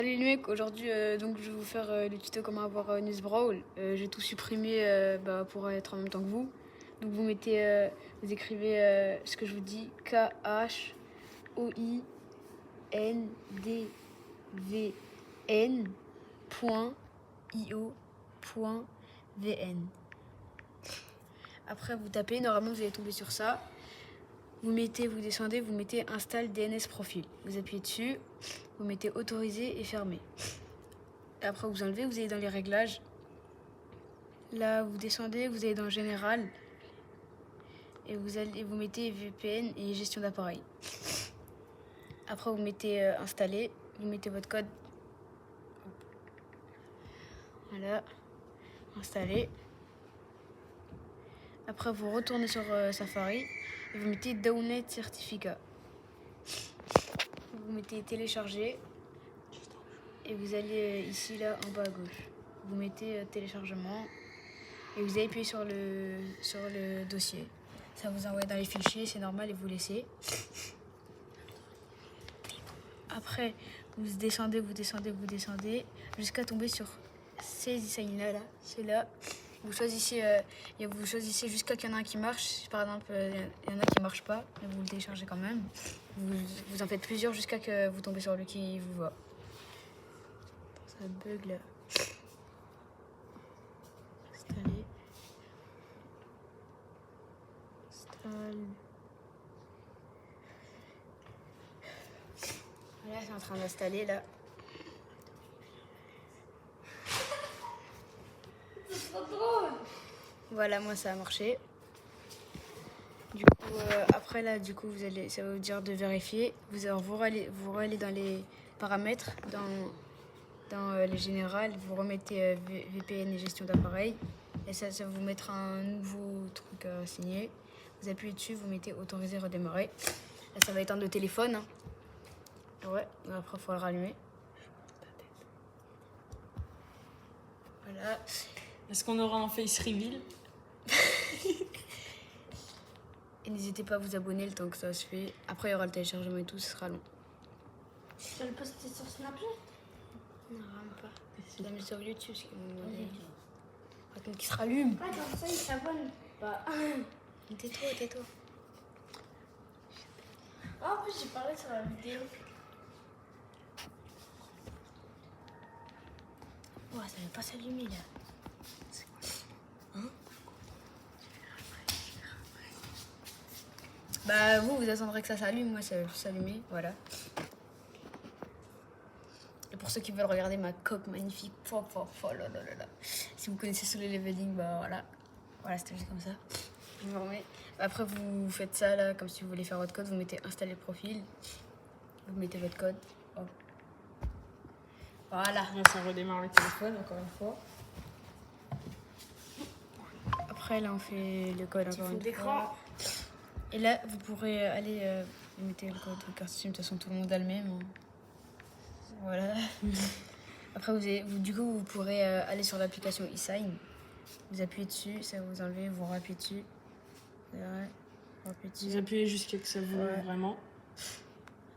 Salut les mecs, aujourd'hui donc je vais vous faire le tuto comment avoir Newsbrawl. J'ai tout supprimé pour être en même temps que vous. Donc vous mettez, vous écrivez ce que je vous dis, KHOINDVN.io.vn. Après vous tapez, normalement vous allez tomber sur ça. Vous descendez, vous mettez installe DNS profil. Vous appuyez dessus, vous mettez autoriser et fermer. Et après vous enlevez, vous allez dans les réglages. Là vous descendez, vous allez dans général et vous mettez VPN et gestion d'appareil. Après vous mettez installer, vous mettez votre code. Voilà, installer. Après vous retournez sur Safari et vous mettez download certificat. Vous mettez télécharger et vous allez ici là en bas à gauche. Vous mettez téléchargement et vous appuyez sur le dossier. Ça vous envoie dans les fichiers, c'est normal et vous laissez. Après vous descendez jusqu'à tomber sur ces designs là, c'est là. Vous choisissez jusqu'à qu'il y en a un qui marche. Par exemple, il y en a qui ne marche pas, mais vous le téléchargez quand même. Vous en faites plusieurs jusqu'à que vous tombez sur le qui vous va. Ça bug là. Installer. Installe. Voilà, c'est en train d'installer là. Voilà, moi ça a marché. Du coup, après là, ça va vous dire de vérifier. Vous allez dans les paramètres, dans les générales, vous remettez VPN et gestion d'appareil. Et ça va vous mettre un nouveau truc à signer. Vous appuyez dessus, vous mettez autoriser, redémarrer. Là, ça va éteindre le téléphone. Hein. Ouais, après, il faut le rallumer. Voilà. Est-ce qu'on aura un face reveal? Et n'hésitez pas à vous abonner le temps que ça se fait. Après, il y aura le téléchargement et tout, ce sera long. Tu vas le poster sur Snapchat? Non, vraiment pas. Je la mets sur YouTube, ce qu'ils m'ont demandé. Attends qu'il se rallume. Ouais, comme ça, il s'abonne. Bah. Tais-toi. Ah, en plus, j'ai parlé sur la vidéo. Oh, ça va pas s'allumer là. Hein? Bah, vous attendrez que ça s'allume. Moi, ça va plus s'allumer. Voilà. Et pour ceux qui veulent regarder ma coque magnifique, là. Si vous connaissez Solo Leveling, bah voilà. Voilà, c'était juste comme ça. Je vous remets. Après, vous faites ça là, comme si vous voulez faire votre code. Vous mettez installer profil. Vous mettez votre code. Oh. Voilà. Là, ça redémarre le téléphone, encore une fois. Après, là, on fait le code encore une fois. Et là, vous pourrez aller vous mettez le code de carte SIM. De toute façon, tout le monde a le même. Hein. Voilà. Après, vous pourrez aller sur l'application eSign. Vous appuyez dessus, ça va vous enlever, vous rappuyez dessus. Ouais, Vous appuyez jusqu'à que ça vous vraiment.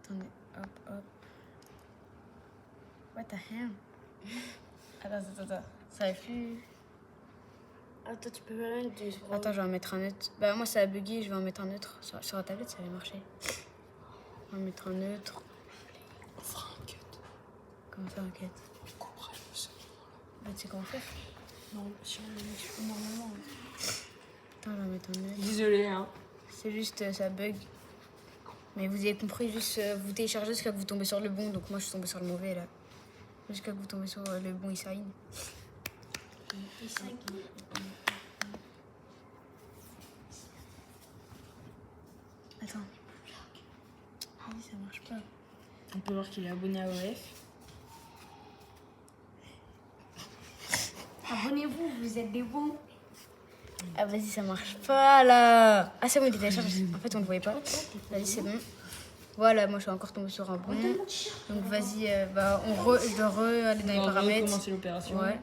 Attendez, hop. What the hell? Attends. Ça va plus. Attends, tu peux même mettre du. Attends, je vais en mettre un autre. Bah, moi, ça a bugué, je vais en mettre un autre. Sur la tablette, ça allait marcher. On va mettre un autre. On fera un cut. Comment ça, un cut? On coupera le son. Bah, tu sais comment faire? Non, si on le met normalement. Attends, je vais en mettre un autre. Désolé, hein. C'est juste, ça bug. Mais vous avez compris, juste vous téléchargez jusqu'à que vous tombez sur le bon. Donc moi, je suis tombée sur le mauvais, là. Jusqu'à que vous tombez sur le bon eSign. Attends. Ah oui, ça marche pas. On peut voir qu'il est abonné à OF. Abonnez-vous, vous êtes des bons. Ah vas-y, ça marche pas là. Ah c'est bon, il est téléchargé. En fait, on le voyait pas. Vas-y, c'est bon. Voilà, moi je suis encore tombée sur un bon. Donc vas-y, je dois aller dans les paramètres. Commencer l'opération. Ouais.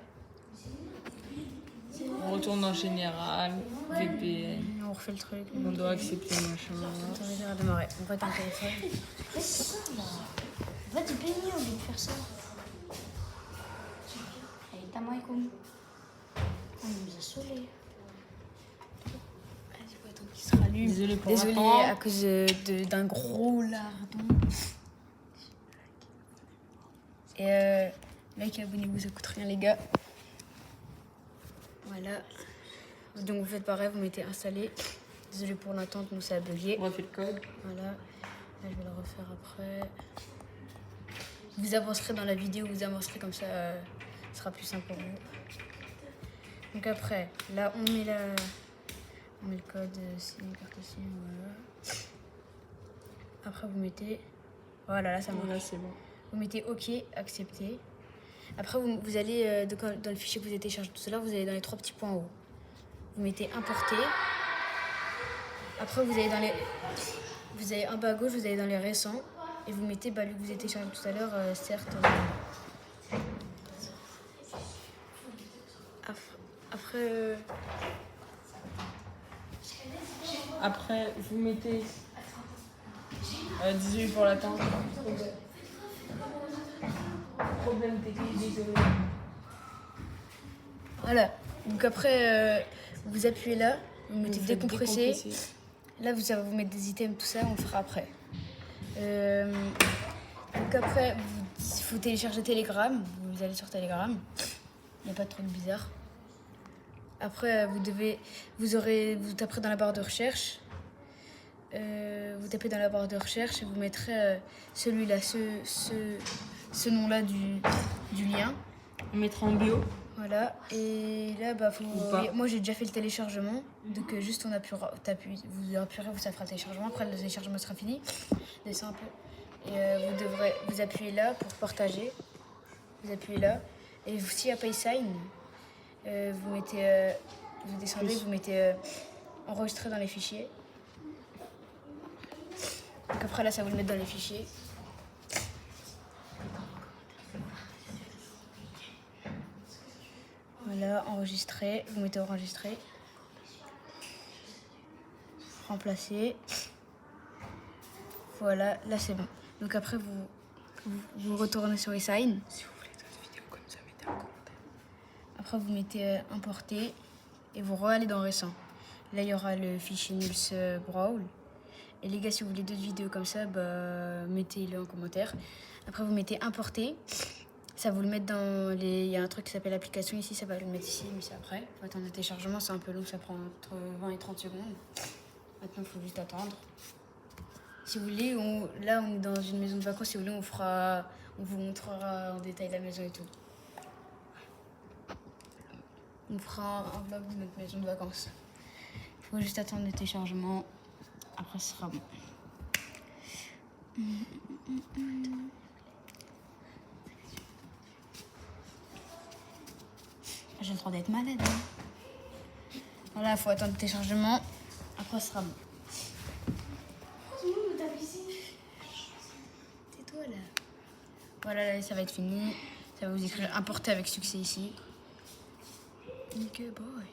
On retourne en général, VPN. On refait le truc. On doit accepter machin. Autoriser à démarrer. On va être un téléphone. Fais ça là. Va te baigner au lieu de faire ça. Assalamualaikum. On nous a saoulés. Qui se rallume. Désolée pour Désolée l'attente. à cause d'un gros lardon. Et like, abonnez-vous, ça coûte rien les gars. Voilà. Donc vous faites pareil, vous mettez installé. Désolée pour l'attente, nous ça a bugué. On refait le code. Voilà. Là je vais le refaire après. Vous avancerez dans la vidéo, vous avancerez comme ça, ce sera plus simple pour vous. Donc après, là on met le code SIM, carte SIM, voilà. Après vous mettez, voilà là ça marche. Là, c'est bon. Vous mettez OK, accepter. Après vous allez dans le fichier que vous avez téléchargé tout à l'heure, vous allez dans les 3 petits points en haut. Vous mettez importer. Après vous allez en bas à gauche, vous allez dans les récents et vous mettez lui que vous avez téléchargé tout à l'heure, certes. Après Après, vous mettez. Désolé pour l'attente. Problème technique, désolé. voilà. Donc après vous appuyez là, vous mettez Vous faites décompresser. décompresser. Là vous allez vous mettre des items, tout ça, on le fera après. Donc après vous téléchargez Telegram, vous allez sur Telegram. Il n'y a pas de truc bizarre. Après vous taperez dans la barre de recherche. Vous tapez dans la barre de recherche et vous mettrez celui-là, ce nom-là du lien. On mettra en bio. Voilà, et là, Ou pas. moi j'ai déjà fait le téléchargement, donc juste vous appuierez, ça fera le téléchargement, après le téléchargement sera fini, descend un peu, et vous appuyez là pour partager, vous appuyez là, et s'il n'y a pas sign, vous mettez, vous descendez, vous mettez enregistrer dans les fichiers, donc après là ça vous le met dans les fichiers. Voilà, enregistrer, vous mettez enregistrer, remplacer, voilà, là c'est bon. Donc après vous retournez sur eSign. Si vous voulez d'autres vidéos comme ça, mettez en commentaire. Après vous mettez importer et vous allez dans récent. Là il y aura le fichier Nils Brawl. Et les gars, si vous voulez d'autres vidéos comme ça, mettez-le en commentaire. Après vous mettez importer. Ça vous le met dans les... Il y a un truc qui s'appelle application ici, ça va le mettre ici, mais c'est après. Faut attendre le téléchargement, c'est un peu long, ça prend entre 20 et 30 secondes. Maintenant, il faut juste attendre. Si vous voulez, là on est dans une maison de vacances, si vous voulez, on vous montrera en détail la maison et tout. On fera un vlog de notre maison de vacances. Il faut juste attendre le téléchargement, après ce sera bon. J'ai le droit d'être malade. Hein. Voilà, il faut attendre le téléchargement. Après, ce sera bon. Tais-toi là. Voilà, là, ça va être fini. Ça va vous écrire importer avec succès ici. Good boy.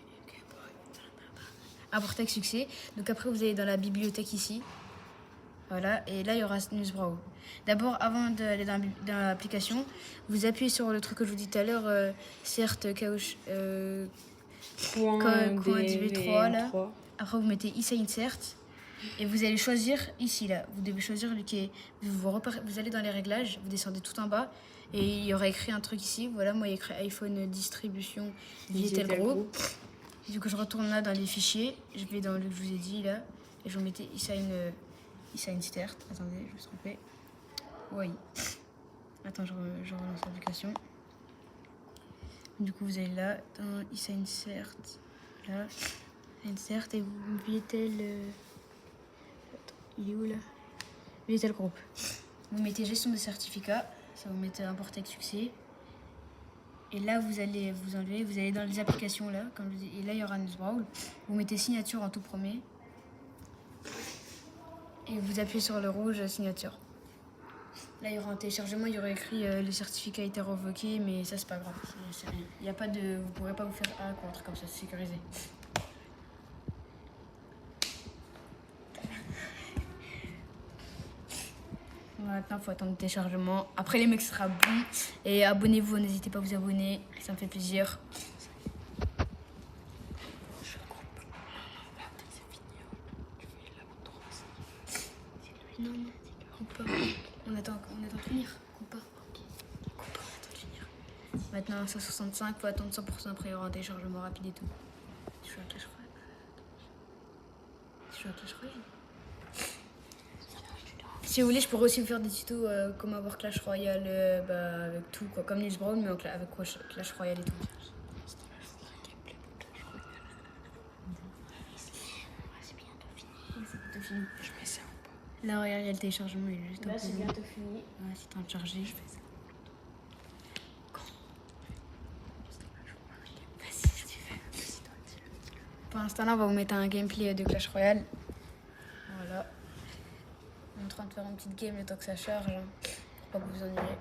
Importer avec succès. Donc après, vous allez dans la bibliothèque ici. Voilà, et là il y aura Newsbrow. D'abord, avant d'aller dans l'application, vous appuyez sur le truc que je vous dis tout à l'heure, certes, couch, Point DV3 là. 3. Après, vous mettez eSign cert et vous allez choisir ici là. Vous devez choisir le qui est. Vous allez dans les réglages, vous descendez tout en bas et il y aura écrit un truc ici. Voilà, moi il y a écrit iPhone distribution Digital Group. Du coup, je retourne là dans les fichiers, je vais dans le que je vous ai dit là et je vais mettre eSign cert. Attendez, je me suis trompée. Oui. Attends, je relance l'application. Du coup, vous allez là, dans eSign cert. Là, insert et vous mettez le. Attends, il est où là? Digital Group. Vous mettez gestion de certificats, ça vous mettez importer avec succès. Et là, vous allez vous enlever, vous allez dans les applications là, comme je dis, et là il y aura Newsbrow. Vous mettez signature en tout premier. Et vous appuyez sur le rouge signature. Là, il y aura un téléchargement, il y aura écrit le certificat a été révoqué, mais ça, c'est pas grave. C'est rien. Il y a pas de. Vous pourrez pas vous faire hack ou un truc comme ça, c'est sécurisé. Maintenant, il faut attendre le téléchargement. Après, les mecs, ce sera bon. Et abonnez-vous, n'hésitez pas à vous abonner. Ça me fait plaisir. Non, non, coupe pas. On attend de finir. Coupe pas. On attend de finir. Maintenant, 165, faut attendre 100%. Après, il y aura un téléchargement rapide et tout. Je suis à Clash Royale. Si vous voulez, je pourrais aussi vous faire des tutos comment avoir Clash Royale avec tout, quoi, comme Nils Brawl, mais avec Clash Royale et tout. C'est bientôt fini. Je mets ça en bas. Là, regarde, il y a le téléchargement, il est juste Là, un peu c'est long. bientôt fini. Ouais, c'est en train de charger. Je fais ça. Vas-y, si tu veux. Pour l'instant, là, on va vous mettre un gameplay de Clash Royale. Voilà. On est en train de faire une petite game le temps que ça charge. Hein. Pour pas que vous ennuyiez.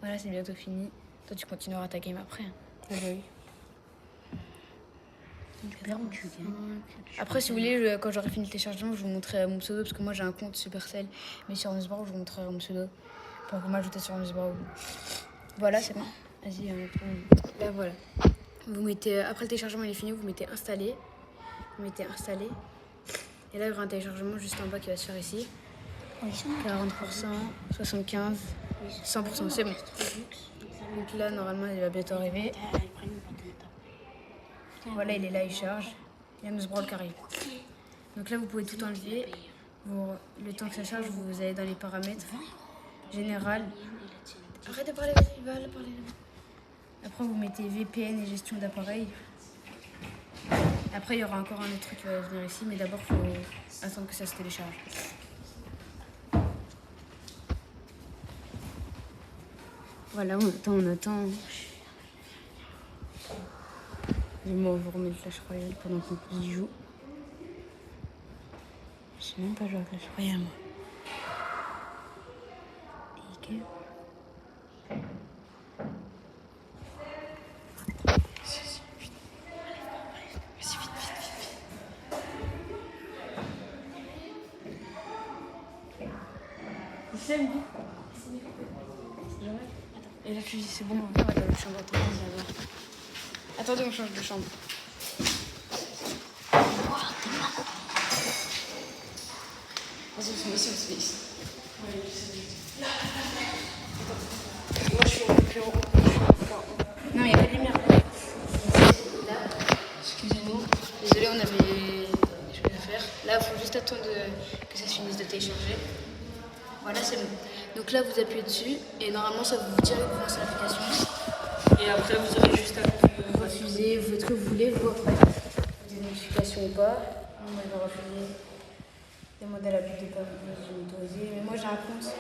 Voilà, c'est bientôt fini. Toi, tu continueras ta game après. Hein. Ah bah oui. Après, si vous voulez, quand j'aurai fini le téléchargement, je vous montrerai mon pseudo parce que moi j'ai un compte Supercell. Mais sur Nusbro, je vous montrerai mon pseudo pour vous m'ajouter sur Nusbro. Voilà, c'est bon. Vas-y, là voilà. Vous mettez, après le téléchargement il est fini, vous mettez installer. Vous mettez installer. Et là, il y aura un téléchargement juste en bas qui va se faire ici. 40%, 75%, 100%, c'est bon. Donc là, normalement, il va bientôt arriver. Voilà, il est là, il charge. Il y a Nusbro qui arrive. Donc là, vous pouvez tout enlever. Le temps que ça charge, vous allez dans les paramètres. Général. Arrête de parler, il va parler. Après, vous mettez VPN et gestion d'appareil. Après, il y aura encore un autre truc qui va venir ici, mais d'abord, il faut attendre que ça se télécharge. Voilà, on attend. Je vais vous remettre Clash Royale pendant qu'on y joue. Je sais même pas jouer à Clash Royale, moi. Nickel. Et là, tu dis c'est bon, on va dans la chambre. Attendez, on change de chambre. Vas-y, on se met ici. Moi, je suis au plus haut. Non, il n'y a pas de lumière. Là, excusez-nous. Désolé, on avait des choses à faire. Là, il faut juste attendre que ça se finisse de télécharger. Voilà, c'est bon. Donc là, vous appuyez dessus et normalement, ça vous dit que vous lancez l'application. Et après, vous aurez juste à Refuser, vous faites ce que vous voulez, vous après. Des notifications ou pas. Moi, je vais refuser. Demander à la pub de pas vous autoriser. Mais moi, j'ai un compte.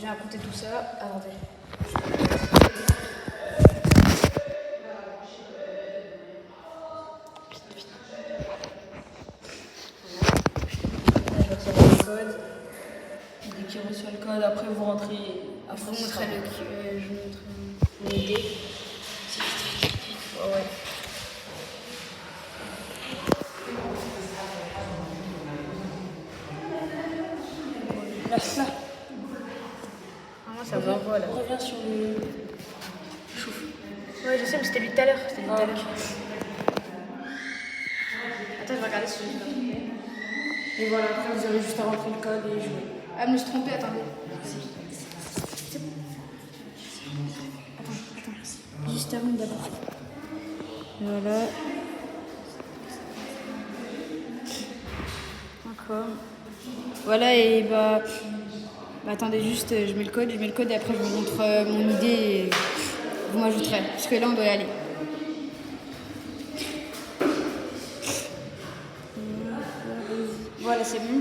J'ai un compte et tout ça. Attendez. Je vais recevoir le code. dès qu'il reçoit le code, après vous rentrez. Je vous montrerai je vous montrerai mon idée. Oh, ouais. Là. Ah, ça va, là. On revient sur le. Ouais, je sais, mais c'était lui tout à l'heure. Ah, ok. Attends, je vais regarder si je l'ai. Et voilà, après vous avez juste à rentrer le code et jouer. Ah, je me suis trompée, attendez. C'est bon. Attends. Juste termine d'abord. Voilà. Encore. Voilà, et bah attendez juste, je mets le code et après je vous montre mon idée et vous m'ajouterez. Parce que là, on doit y aller. Voilà, c'est bon.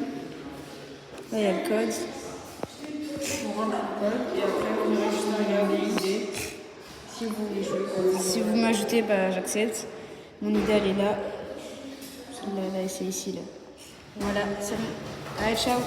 Là, il y a le code. On rentre le code et après vous aurez juste à regarder l'idée. Si vous voulez jouer. Si vous m'ajoutez, bah, j'accepte. Mon idée, elle est là. Là, c'est ici, là. Voilà, c'est bon. Allez, ciao.